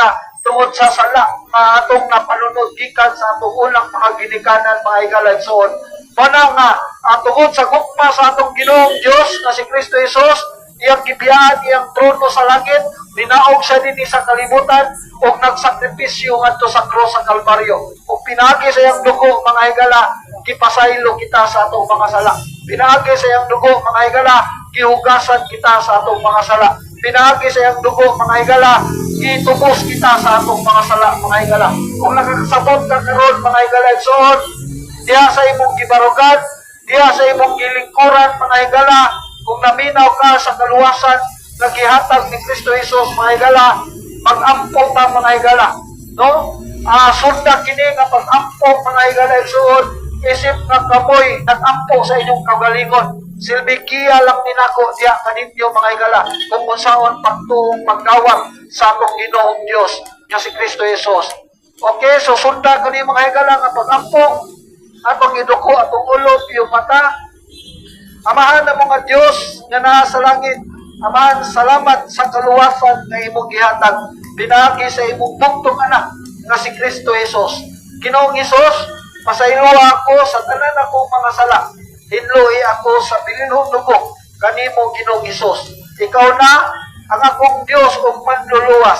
higala tungod sa sala nga atong napanunod gikan sa atong unang mga ginikanan mga higala igsoon. Mana nga tungod sa gugma sa atong Ginoong Dios nga si Kristo Jesus, iyang gibiyaan iyang trono sa langit, binaog siya dinhi sa kalibutan ug nagsakripisyo ngadto sa krus sa Kalbaryo. Ug pinagi sa iyang dugo mga higala, gipasaylo kita sa atong mga sala. Pinagi sa iyang dugo mga higala, gihugasan kita sa atong mga sala. Pinagi sa iyang dugo mga higala, gitubos kita sa atong mga sala mga higala. Kung nakakasabot ka karon mga higala igsoon, diha sa imong gibarugan, diha sa imong gilingkuran mga higala, kung naminaw ka sa kaluwasan na gihatag ni Kristo Jesus mga higala, mag-ampo ta mga higala, no? Sunda kini nga pag-ampo mga higala igsoon, isip nga kamoy nag-ampo sa inyong kagalingon. Silbi kiya lang ninako diya kaninyo mga higala kung unsaon pagtuong pagdawat sa atong Ginoong Dios nga si Kristo Jesus. Okay, so sunda kani mga higala nga pag-ampo atong iduko atong ulo yung mata. Amahan na mga Diyos nga naa sa langit, Amahan, salamat sa kaluwasan nga imong gihatag pinagi sa imong bugtong anak nga si Kristo Jesus. Ginoong Jesus, pasaylo ako sa tanan akong mga sala. Hinluhi ako sa bilinhong dugo kanimo Ginoong Jesus. Ikaw na ang akong Dios ug manluluwas,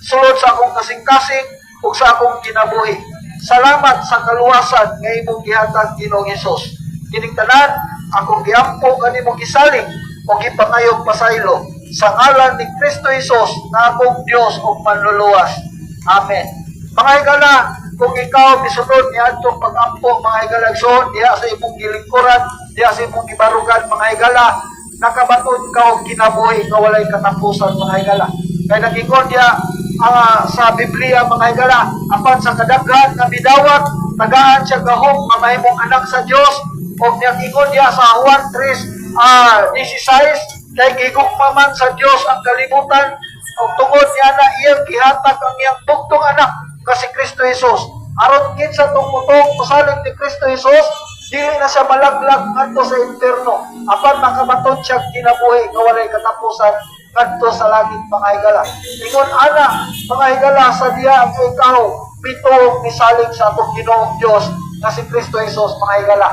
sulod sa akong kasing-kasing ug sa akong kinabuhi. Salamat sa kaluwasan nga imong gihatag Ginoong Jesus. Kining tanan akong giampo kanimo gisaling o gipangayog pasaylo sa ngalan ni Kristo Jesus na akong Dios ug manluluwas. Amen. Mga higala, kung ikaw misunod ni adtong pag-ampo mga higala igsoon diha sa imong gilingkuran, diha sa imong gibarugan mga higala, nakabaton ka og kinabuhi nga walay katapusan mga higala. Kay nagingon diha sa Biblia mga higala, apan sa kadaghan nga bidawat tagaan siya gahom nga mahimong anak sa Dios. Og nagingon diha sa Juan 3:16, kay gigugma man sa Dios ang kalibutan og tungod niya na iyang gihatag ang iyang bugtong anak kasi Kristo Jesus. Aron kinsa tong putong pasalig ni Kristo Jesus, dili na siya malaglag ngadto sa impierno, apan makabaton siya kinabuhi nga walay katapusan ngadto sa langit mga higala. Ingon ana mga higala sa diha ang ikaw pitong misalig sa atong Ginoong Dios nga si Kristo Jesus mga higala.